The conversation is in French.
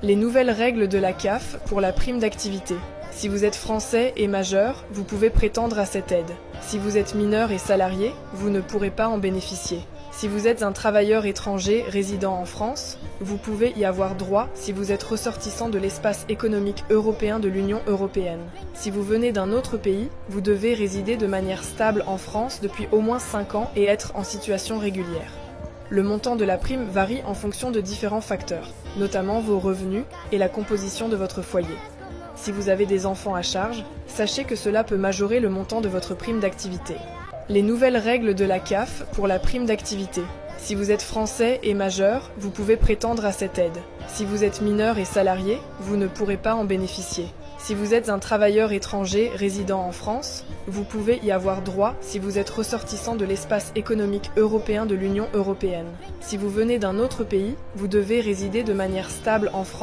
Les nouvelles règles de la CAF pour la prime d'activité. Si vous êtes français et majeur, vous pouvez prétendre à cette aide. Si vous êtes mineur et salarié, vous ne pourrez pas en bénéficier. Si vous êtes un travailleur étranger résidant en France, vous pouvez y avoir droit si vous êtes ressortissant de l'espace économique européen de l'Union européenne. Si vous venez d'un autre pays, vous devez résider de manière stable en France depuis au moins 5 ans et être en situation régulière. Le montant de la prime varie en fonction de différents facteurs, notamment vos revenus et la composition de votre foyer. Si vous avez des enfants à charge, sachez que cela peut majorer le montant de votre prime d'activité. Les nouvelles règles de la CAF pour la prime d'activité. Si vous êtes français et majeur, vous pouvez prétendre à cette aide. Si vous êtes mineur et salarié, vous ne pourrez pas en bénéficier. Si vous êtes un travailleur étranger résidant en France, vous pouvez y avoir droit si vous êtes ressortissant de l'espace économique européen de l'Union européenne. Si vous venez d'un autre pays, vous devez résider de manière stable en France.